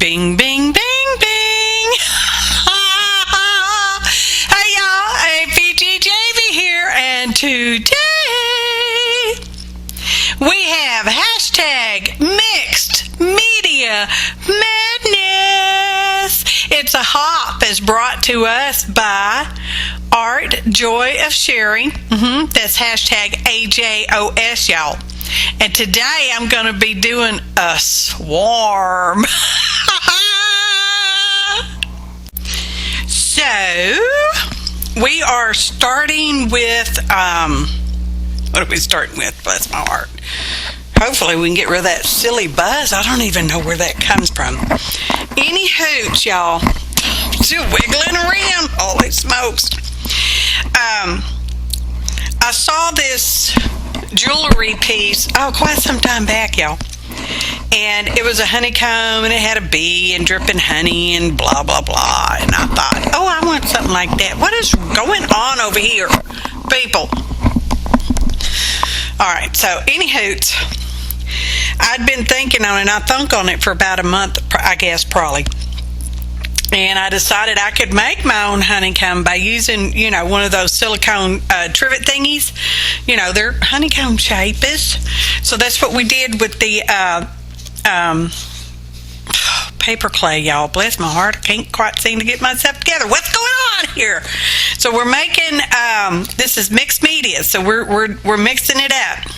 Bing, bing, bing, bing. Hey y'all, APG Jamie here, and today we have hashtag mixed media madness. It's a hop is brought to us by Art Joy of Sharing. That's hashtag AJOS, y'all. And today I'm going to be doing a swarm. So we are starting with, what are we starting with? Bless my heart. Hopefully we can get rid of that silly buzz. I don't even know where that comes from. Any hoots, y'all. Still wiggling around. Holy smokes. I saw this jewelry piece, quite some time back, y'all. And it was a honeycomb, and it had a bee and dripping honey and blah, blah, blah. And I thought, oh, I want something like that. What is going on over here, people? All right, so anywho, I'd been thinking on it. I thunk on it for about a month, I guess, probably. And I decided I could make my own honeycomb by using, one of those silicone trivet thingies. They're honeycomb shapes. So that's what we did with the paper clay, y'all. Bless my heart. I can't quite seem to get myself together. What's going on here? So we're making, this is mixed media. So we're mixing it up,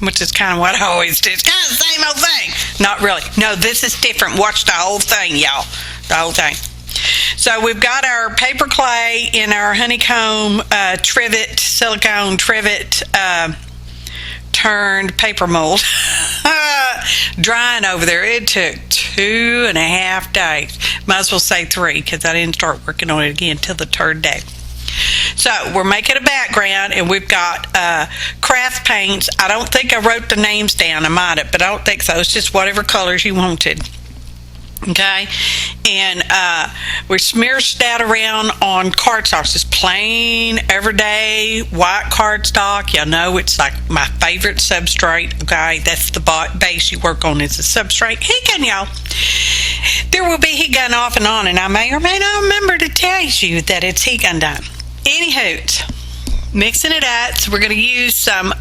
which is kind of what I always do. It's kind of the same old thing. Not really. No, this is different. Watch the whole thing, y'all. The whole thing. So we've got our paper clay in our honeycomb trivet, silicone trivet turned paper mold drying over there. It took 2.5 days. Might as well say 3, because I didn't start working on it again till the 3rd day. So we're making a background, and we've got craft paints. I don't think I wrote the names down. I might have, but I don't think so. It's just whatever colors you wanted. Okay, and we smeared that around on cardstock, just plain everyday white cardstock. Y'all know it's like my favorite substrate. Okay, that's the base you work on is the substrate. Heat gun, y'all. There will be heat gun off and on, and I may or may not remember to tell you that it's heat gun time. Anywho, mixing it up. So we're going to use some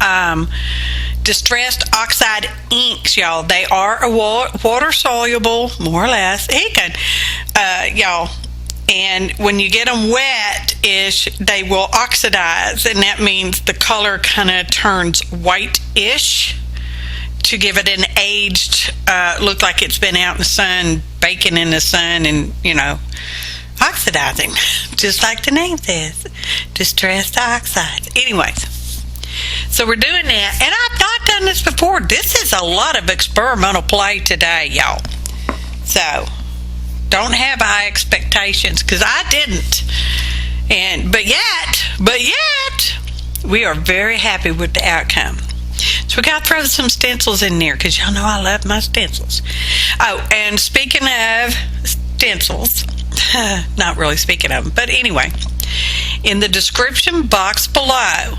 distressed oxide inks, y'all. They are a water soluble, more or less. Heat gun, y'all. And when you get them wet-ish, they will oxidize, and that means the color kind of turns white-ish to give it an aged look, like it's been out in the sun, baking in the sun, and oxidizing, just like the name says, distressed oxides. Anyways, so we're doing that, and I've not done this before. This is a lot of experimental play today, y'all. So don't have high expectations, because I didn't. But yet, we are very happy with the outcome. So we got to throw some stencils in there, because y'all know I love my stencils. Oh, and speaking of stencils, not really speaking of them, but anyway, in the description box below,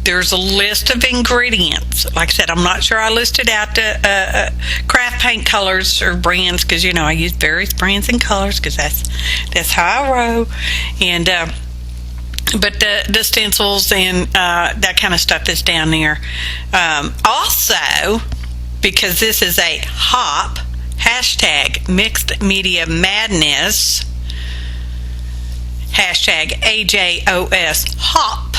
there's a list of ingredients. Like I said, I'm not sure I listed out the craft paint colors or brands, because I use various brands and colors, because that's how I roll. And but the stencils and that kind of stuff is down there. Also, because this is a hop, hashtag mixed media madness, hashtag AJOS hop.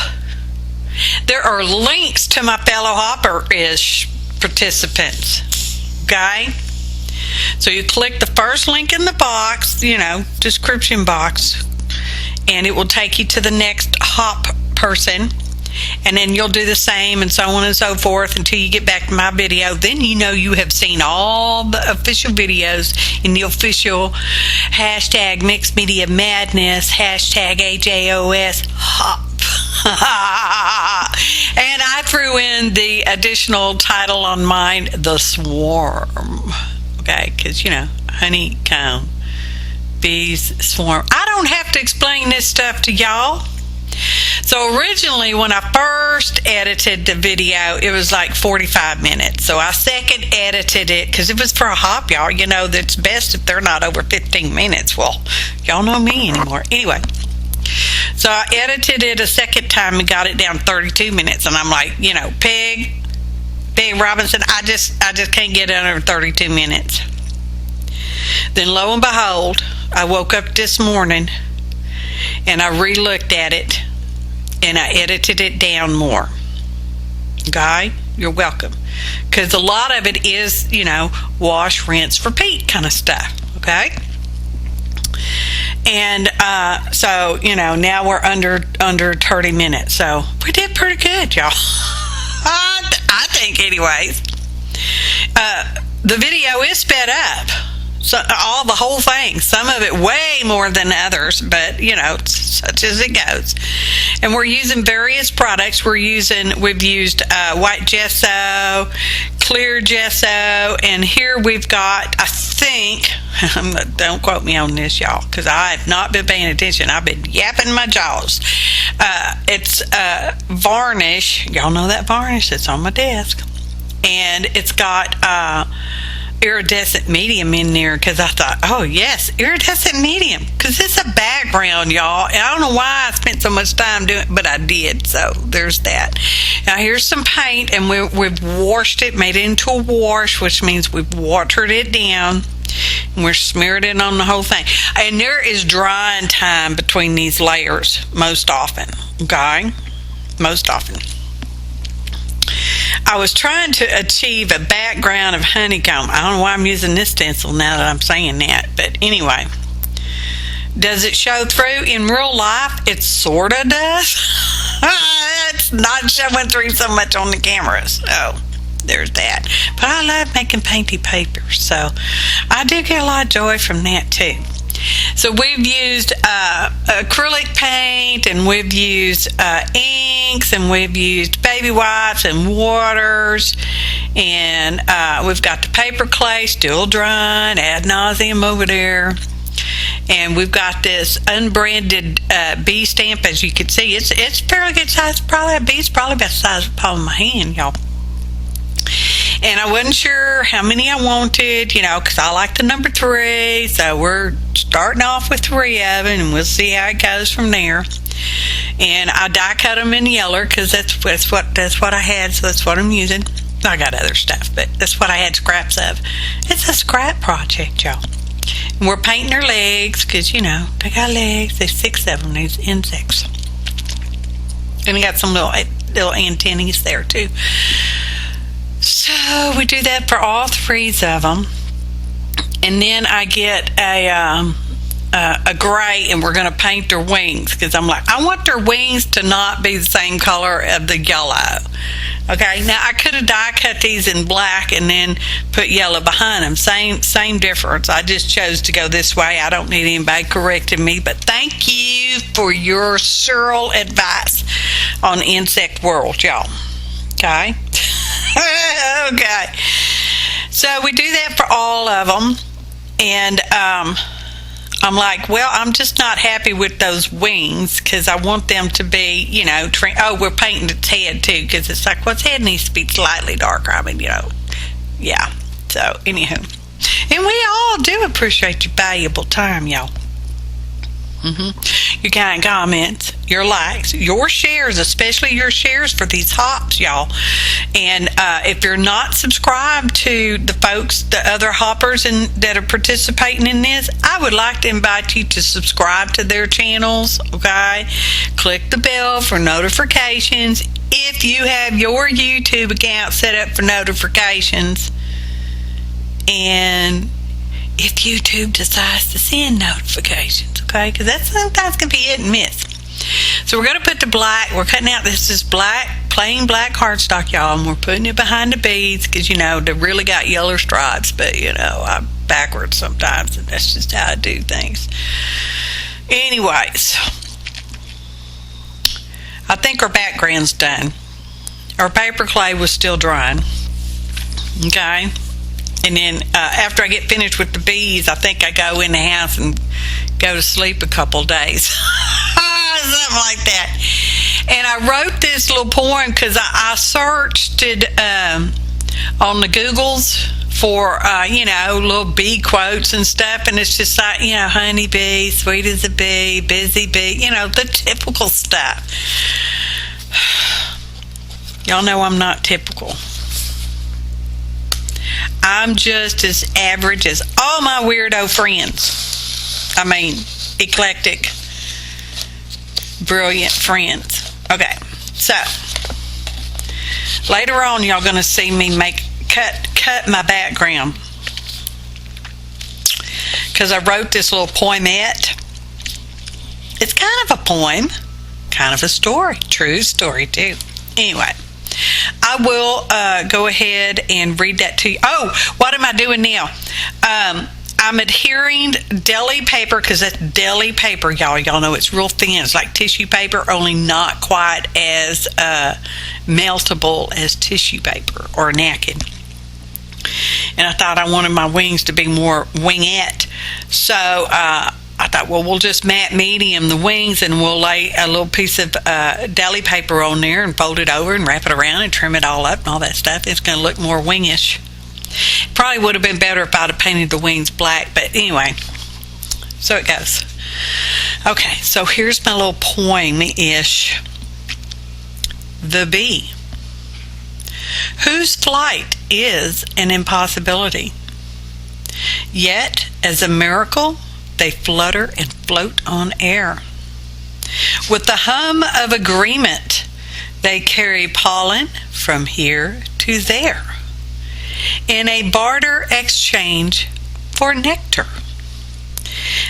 There are links to my fellow hopper-ish participants. Okay? So you click the first link in the box, description box, and it will take you to the next hop person. And then you'll do the same, and so on and so forth, until you get back to my video. Then you have seen all the official videos in the official hashtag mixed media madness, hashtag AJOS hop. And I threw in the additional title on mine, The Swarm. Okay, because honeycomb, bees, swarm. I don't have to explain this stuff to y'all. So So originally, when I first edited the video, it was like 45 minutes. So I second edited it because it was for a hop, y'all. You know, that's best if they're not over 15 minutes. Well, y'all know me anymore. Anyway, so I edited it a second time and got it down 32 minutes. And I'm like, you know, Peg Robinson, I just can't get under 32 minutes. Then lo and behold, I woke up this morning and I re-looked at it and I edited it down more. Okay? You're welcome. Because a lot of it is, you know, wash, rinse, repeat kind of stuff. Okay? And so, you know, now we're under 30 minutes. So we did pretty good, y'all. I think anyways. The video is sped up. So the whole thing, some of it way more than others, but you know, such as it goes. And we're using various products. We've used white gesso, clear gesso, and here we've got, I think, don't quote me on this, y'all, because I have not been paying attention. I've been yapping my jaws. It's Varnish. Y'all know that Varnish that's on my desk. And it's got iridescent medium in there because I thought, oh yes, iridescent medium, because it's a background, y'all. And I don't know why I spent so much time doing it, but I did. So there's that. Now here's some paint, and we've washed it, made it into a wash, which means we've watered it down, and we're smeared it on the whole thing. And there is drying time between these layers most often. Okay, most often. I was trying to achieve a background of honeycomb. I don't know why I'm using this stencil now that I'm saying that, but anyway. Does it show through in real life? It sort of does. It's not showing through so much on the camera, so there's that. But I love making painty papers, so I do get a lot of joy from that too. So we've used acrylic paint, and we've used inks, and we've used baby wipes and waters, and we've got the paper clay still drying ad nauseum over there, and we've got this unbranded bee stamp. As you can see, it's fairly good size. Probably a bee's probably about the size of the palm of my hand, y'all. And I wasn't sure how many I wanted, you know, because I like the number 3. So we're starting off with 3 of them, and we'll see how it goes from there. And I die cut them in yellow because that's what I had, so that's what I'm using. I got other stuff, but that's what I had scraps of. It's a scrap project, y'all. And we're painting their legs because, you know, they got legs. There's 6 of them, these insects. And we got some little antennae there too. So we do that for all 3 of them, and then I get a gray, and we're going to paint their wings because I'm like, I want their wings to not be the same color of the yellow. Okay, now I could have die cut these in black and then put yellow behind them. Same difference. I just chose to go this way. I don't need anybody correcting me, but thank you for your surreal advice on insect world, y'all. Okay. Okay, so we do that for all of them, and I'm like, well, I'm just not happy with those wings because I want them to be, you know, we're painting its head too because it's like, well, its head needs to be slightly darker. I mean, you know, yeah. So anywho, and we all do appreciate your valuable time, y'all. Your kind comments, your likes, your shares, especially your shares for these hops, y'all. And if you're not subscribed to the other hoppers that are participating in this, I would like to invite you to subscribe to their channels, okay? Click the bell for notifications. If you have your YouTube account set up for notifications, and if YouTube decides to send notifications, okay, because that sometimes can be hit and miss. So we're going to put the black, we're cutting out, this is black, plain black cardstock, y'all, and we're putting it behind the beads because, you know, they really got yellow stripes, but, you know, I'm backwards sometimes, and that's just how I do things. Anyways, I think our background's done. Our paper clay was still drying, okay? And then after I get finished with the bees, I think I go in the house and go to sleep a couple days. Something like that. And I wrote this little poem because I searched it on the Googles for, little bee quotes and stuff. And it's just like, honey bee, sweet as a bee, busy bee, the typical stuff. Y'all know I'm not typical. I'm just as average as all my weirdo friends. I mean, eclectic, brilliant friends. Okay, so later on, y'all gonna see me cut my background because I wrote this little poemette. It's kind of a poem, kind of a story, true story too. Anyway, I will go ahead and read that to you. Oh, what am I doing now? I'm adhering deli paper because that's deli paper, y'all. Y'all know it's real thin. It's like tissue paper, only not quite as meltable as tissue paper or napkin. And I thought I wanted my wings to be more wingette. So I thought, well, we'll just matte medium the wings and we'll lay a little piece of deli paper on there and fold it over and wrap it around and trim it all up and all that stuff. It's going to look more wingish. Probably would have been better if I'd have painted the wings black, but anyway, so it goes. Okay, so here's my little poem-ish. The bee, whose flight is an impossibility, yet as a miracle they flutter and float on air. With the hum of agreement they carry pollen from here to there, in a barter exchange for nectar,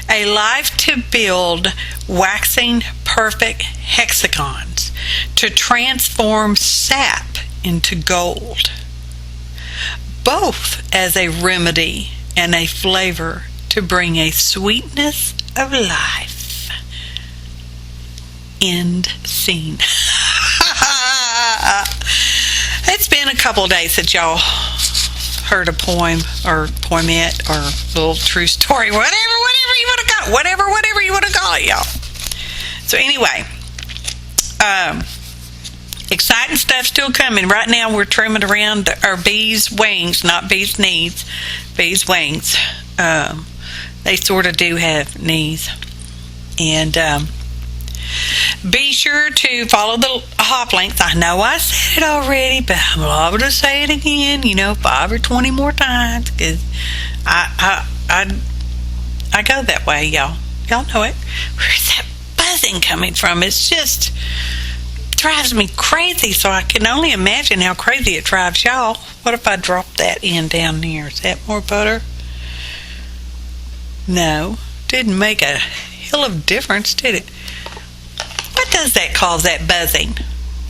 a life to build waxing perfect hexagons, to transform sap into gold, both as a remedy and a flavor to bring a sweetness of life. End scene. It's been a couple of days since y'all heard a poem or poemette or little true story, whatever you want to call it, whatever you want to call it, y'all. So anyway, exciting stuff still coming. Right now we're trimming around our bees' wings, not bees' knees, bees' wings. They sort of do have knees. And be sure to follow the hop links. I know I said it already, but I'm liable to say it again, 5 or 20 more times, because I go that way, y'all. Y'all know it. Where's that buzzing coming from? It's just drives me crazy, so I can only imagine how crazy it drives y'all. What if I drop that in down there? Is that more butter? No. Didn't make a hill of difference, did it? What does that cause that buzzing?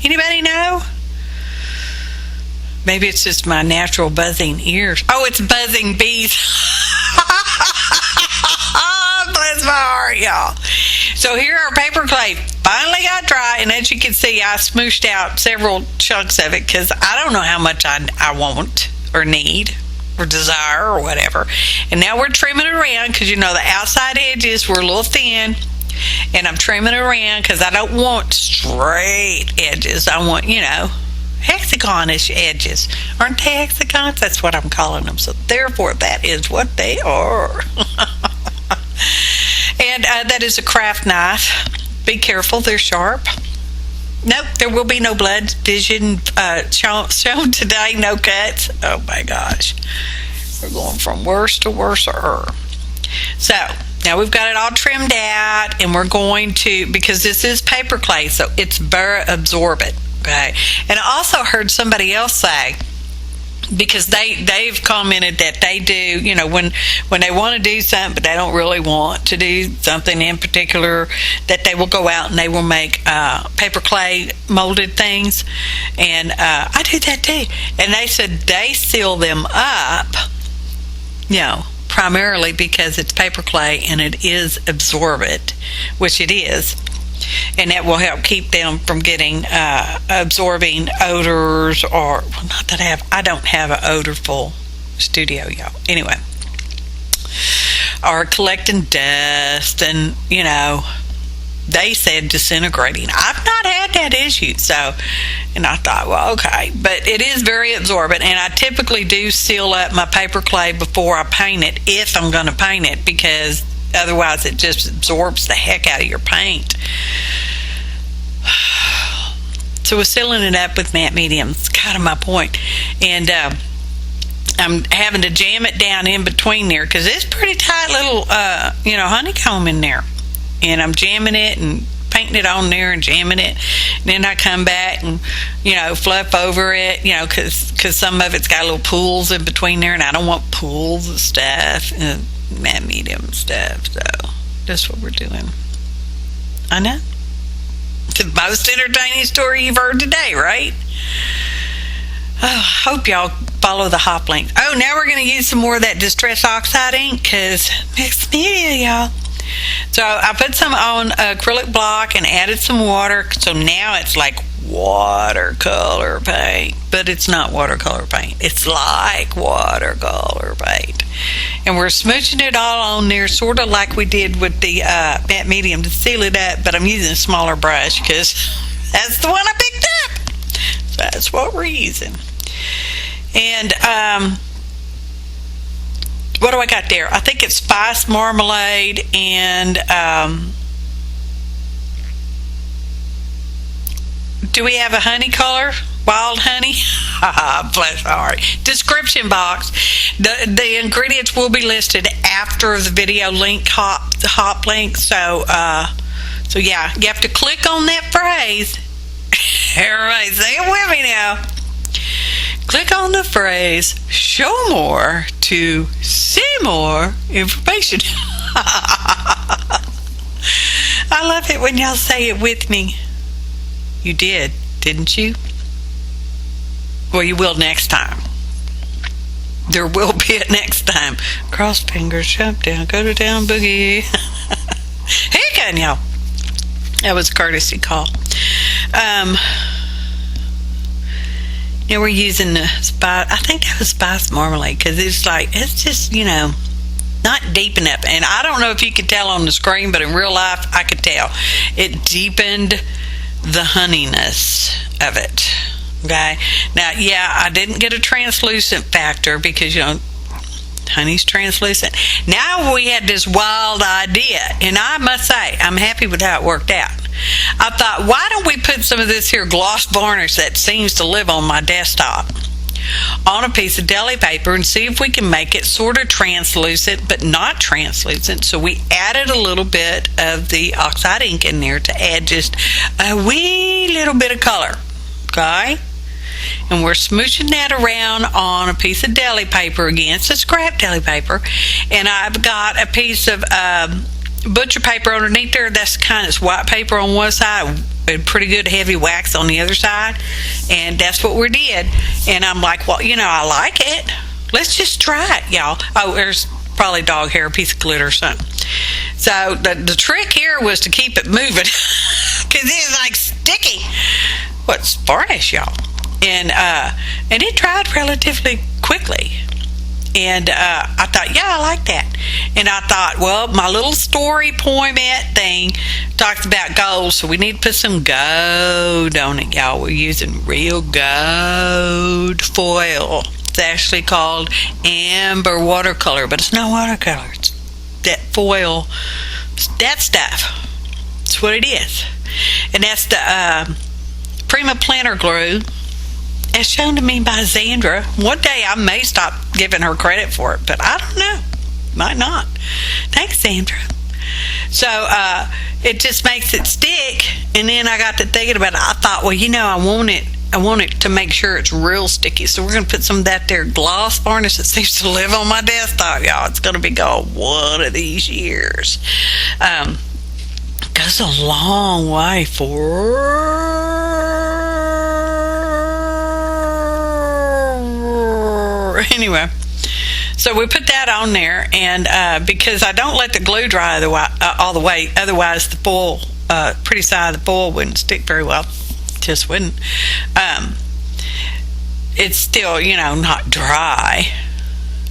Anybody know? Maybe it's just my natural buzzing ears. Oh, it's buzzing bees. Bless my heart, y'all. So here our paper clay finally got dry, and as you can see, I smooshed out several chunks of it because I don't know how much I want or need or desire or whatever. And now we're trimming it around because the outside edges were a little thin. And I'm trimming it around because I don't want straight edges. I want, hexagonish edges. Aren't they hexagons? That's what I'm calling them. So therefore, that is what they are. And that is a craft knife. Be careful, they're sharp. Nope, there will be no blood vision shown today. No cuts. Oh my gosh. We're going from worse to worser. So now we've got it all trimmed out, and we're going to, because this is paper clay, so it's very absorbent, okay? And I also heard somebody else say, because they've commented that they do, when they want to do something, but they don't really want to do something in particular, that they will go out and they will make paper clay molded things, and I do that too. And they said they seal them up, primarily because it's paper clay and it is absorbent, which it is, and that will help keep them from getting absorbing odors, or not that I don't have an odorful studio, y'all. Anyway, or collecting dust and they said disintegrating. I've not had that issue, so, and I thought, well, okay, but it is very absorbent, and I typically do seal up my paper clay before I paint it, if I'm going to paint it, because otherwise it just absorbs the heck out of your paint. So we're sealing it up with matte medium. It's kind of my point. And I'm having to jam it down in between there, because it's pretty tight little honeycomb in there. And I'm jamming it and painting it on there and jamming it. And then I come back and, fluff over it, because some of it's got little pools in between there, and I don't want pools of stuff, matte medium stuff. So that's what we're doing. I know. The most entertaining story you've heard today, right? Oh, hope y'all follow the hop link. Oh, now we're going to use some more of that Distress Oxide ink, because mixed media, y'all. So I put some on acrylic block and added some water, so now it's like watercolor paint, but it's not watercolor paint. It's like watercolor paint. And we're smooching it all on there, sort of like we did with the matte medium to seal it up, but I'm using a smaller brush because that's the one I picked up. So that's what we're using. And what do I got there? I think it's spice marmalade and do we have a honey color? Wild honey? Bless my heart. Description box. The ingredients will be listed after the video link, hop link. So yeah, you have to click on that phrase. Everybody say it with me now. Click on the phrase "show more" to see more information. I love it when y'all say it with me. You did, didn't you? Well, you will next time. There will be a next time. Cross fingers, jump down, go to down boogie. Hey again, y'all. That was a courtesy call. Now we're using the spice. I think that was spice marmalade, because it's just, not deep enough. And I don't know if you could tell on the screen, but in real life, I could tell. It deepened the honeyness of it. Okay. Now, yeah, I didn't get a translucent factor because, honey's translucent. Now we had this wild idea, and I must say, I'm happy with how it worked out. I thought, why don't we put some of this here gloss varnish that seems to live on my desktop on a piece of deli paper and see if we can make it sort of translucent, but not translucent. So we added a little bit of the Oxide ink in there to add just a wee little bit of color. Okay? And we're smooshing that around on a piece of deli paper again. It's a scrap deli paper. And I've got a piece of butcher paper underneath there. That's kind of white paper on one side and pretty good heavy wax on the other side. And that's what we did. And I'm like, well, I like it. Let's just try it, y'all. Oh, there's probably dog hair, a piece of glitter or something. So the trick here was to keep it moving because it's like sticky. What's varnish, y'all? And it dried relatively quickly. And I thought, yeah, I like that. And I thought, well, my little story poignant thing talks about gold, so we need to put some gold on it, y'all. We're using real gold foil. It's actually called Amber Watercolor, but it's not watercolor. It's that foil, that stuff. That's what it is. And that's the Prima planter glue, as shown to me by Zandra. One day I may stop giving her credit for it, but I don't know. Might not. Thanks, Zandra. So it just makes it stick. And then I got to thinking about it. I thought, well, I want it to make sure it's real sticky. So we're going to put some of that there gloss varnish that seems to live on my desktop, y'all. It's going to be gone one of these years. Goes a long way anyway, so we put that on there, and because I don't let the glue dry all the way, otherwise the foil, pretty side of the foil wouldn't stick very well. Just wouldn't. It's still, not dry.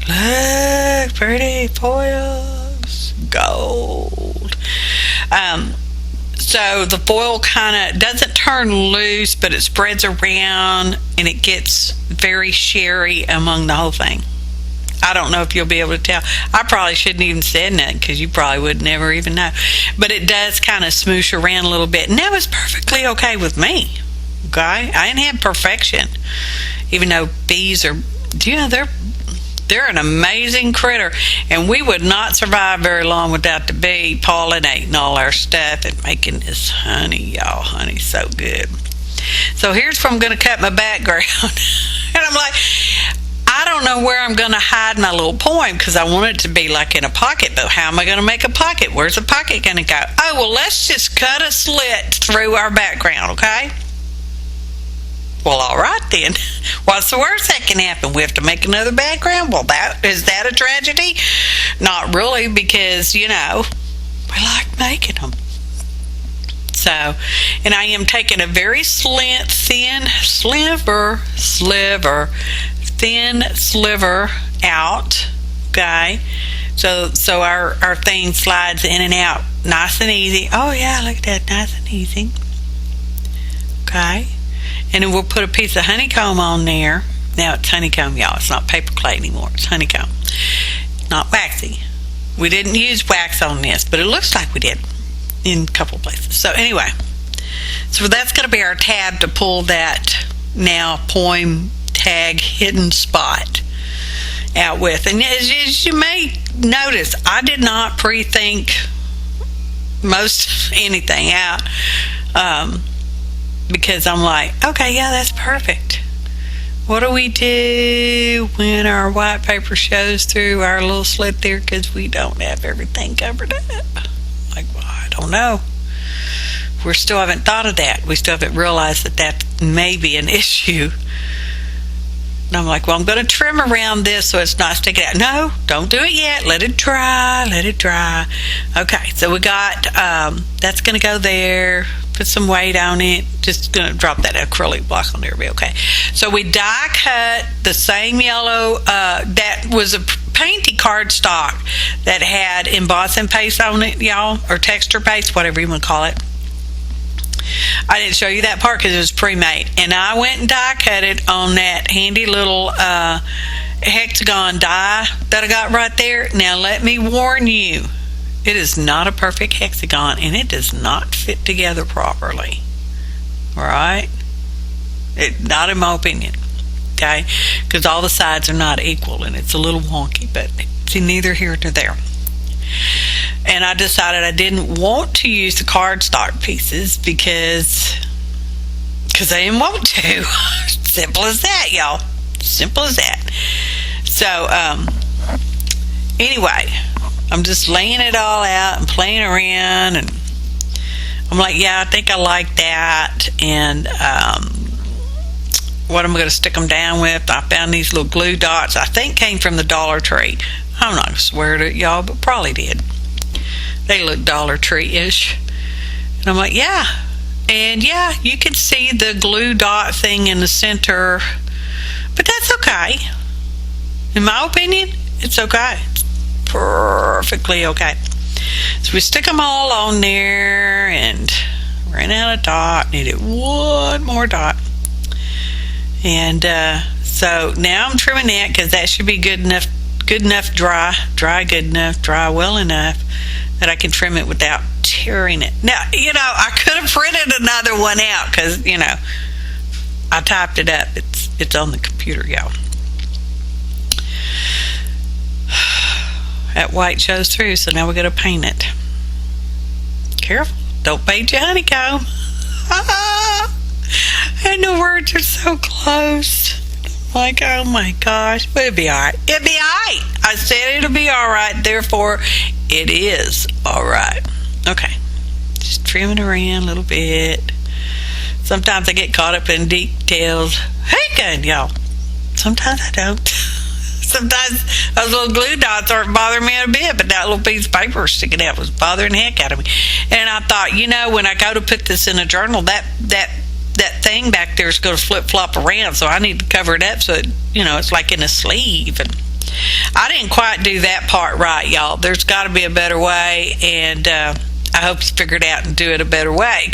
Look, pretty foils, gold. so the foil kind of doesn't turn loose, but it spreads around and it gets very sheery among the whole thing. I don't know if you'll be able to tell. I probably shouldn't even said nothing because you probably would never even know. But it does kind of smoosh around a little bit, and that was perfectly okay with me. Okay, I didn't have perfection, even though bees are, they're an amazing critter, and we would not survive very long without the bee pollinating all our stuff and making this honey, y'all. Honey's so good. So here's where I'm going to cut my background. And I'm like, I don't know where I'm going to hide my little poem because I want it to be like in a pocket, but how am I going to make a pocket? Where's the pocket going to go? Oh, well, let's just cut a slit through our background, okay? Well, all right then. What's the worst that can happen? We have to make another background? Well, is that a tragedy? Not really, because, we like making them. So, and I am taking a very thin sliver out, okay? So our thing slides in and out nice and easy. Oh yeah, look at that, nice and easy. Okay. And then we'll put a piece of honeycomb on there. Now it's honeycomb, y'all. It's not paper clay anymore. It's honeycomb. Not waxy. We didn't use wax on this, but it looks like we did in a couple places. So anyway, so that's going to be our tab to pull that now poem tag hidden spot out with. And as you may notice, I did not pre-think most anything out. Because I'm like, okay, yeah, that's perfect. What do we do when our white paper shows through our little slit there because we don't have everything covered up? Like, well, I don't know. We still haven't thought of that. We still haven't realized that may be an issue. And I'm like, well, I'm going to trim around this so it's not sticking out. No, don't do it yet. Let it dry. Let it dry. Okay, so we got, that's going to go there. Put some weight on it. Just going to drop that acrylic block on there. Be okay. So we die cut the same yellow. That was a painty cardstock that had embossing paste on it, y'all, or texture paste, whatever you want to call it. I didn't show you that part because it was pre-made. And I went and die cut it on that handy little hexagon die that I got right there. Now let me warn you, it is not a perfect hexagon and it does not fit together properly. Alright? Not in my opinion. Okay? Because all the sides are not equal and it's a little wonky, but it's neither here nor there. And I decided I didn't want to use the cardstock pieces because I didn't want to. Simple as that, y'all. Simple as that. So, anyway, I'm just laying it all out and playing around, and I'm like, yeah, I think I like that. And what I'm going to stick them down with, I found these little glue dots. I think came from the Dollar Tree. I'm not going to swear to it, y'all, but probably did. They look Dollar Tree-ish. And I'm like, yeah. And yeah, you can see the glue dot thing in the center. But that's okay. In my opinion, it's okay. It's perfectly okay. So we stick them all on there and ran out of dot. Needed one more dot. And so now I'm trimming that because that should be good enough dry good enough, dry well enough that I can trim it without tearing it. Now, I could have printed another one out because, I typed it up. It's on the computer, y'all. That white shows through, so now we're going to paint it. Careful. Don't paint your honeycomb. And the words are so close. Like, oh my gosh, but it'll be alright. It'll be alright. I said it'll be alright, therefore it is alright. Okay, just trimming around a little bit. Sometimes I get caught up in details. Hey, good, y'all. Sometimes I don't. Sometimes those little glue dots aren't bothering me a bit, but that little piece of paper sticking out was bothering the heck out of me. And I thought, when I go to put this in a journal, that thing back there is going to flip-flop around, so I need to cover it up so it's like in a sleeve. And I didn't quite do that part right, y'all. There's got to be a better way, and I hope you figured out and do it a better way.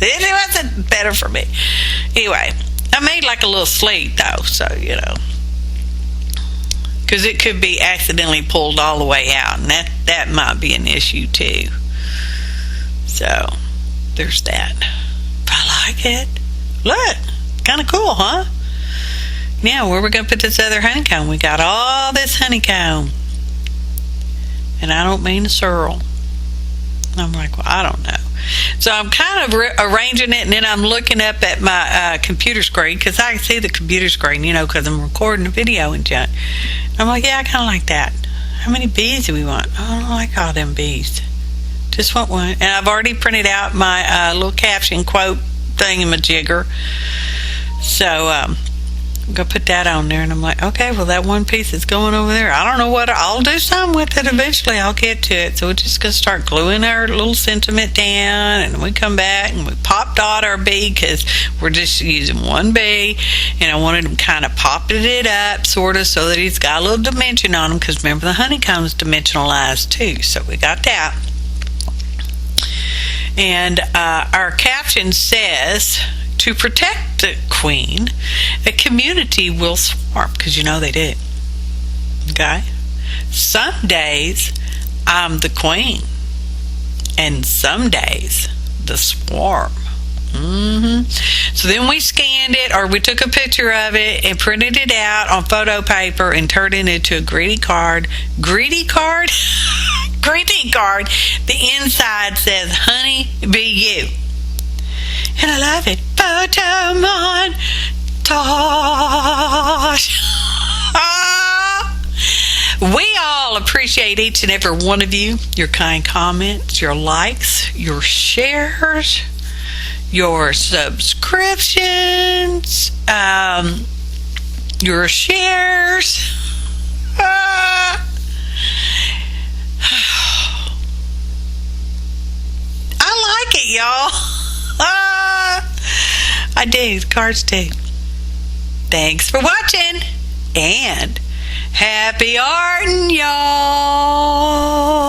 It wasn't better for me. Anyway, I made like a little slate though, so you know, because it could be accidentally pulled all the way out, and that might be an issue too. So there's that. But I like it. Look, kind of cool, huh? Now, where are we going to put this other honeycomb? We got all this honeycomb. And I don't mean to swirl. I'm like, well, I don't know. So I'm kind of arranging it, and then I'm looking up at my computer screen, because I can see the computer screen, you know, because I'm recording a video and junk. I'm like, yeah, I kind of like that. How many bees do we want? I don't like all them bees. Just want one. And I've already printed out my little caption quote thingamajigger. So I'm going to put that on there, and I'm like, okay, well, that one piece is going over there. I don't know what, I'll do something with it eventually. I'll get to it. So we're just going to start gluing our little sentiment down, and we come back and we pop dot our bee, because we're just using one bee, and I wanted him kind of popping it up sort of so that he's got a little dimension on him, because remember the honeycomb's dimensionalized too. So we got that. And our caption says, to protect the queen, a community will swarm, because you know they do. Okay? Some days I'm the queen, and some days the swarm. So then we scanned it, or we took a picture of it and printed it out on photo paper and turned it into a greeting card. Greeting card? Greeting card. The inside says, honey, be you. And I love it. Photo montage. We all appreciate each and every one of you, your kind comments, your likes, your shares, your subscriptions, your shares. I like it, y'all. I do. The cards too. Thanks for watching, and happy arting, y'all.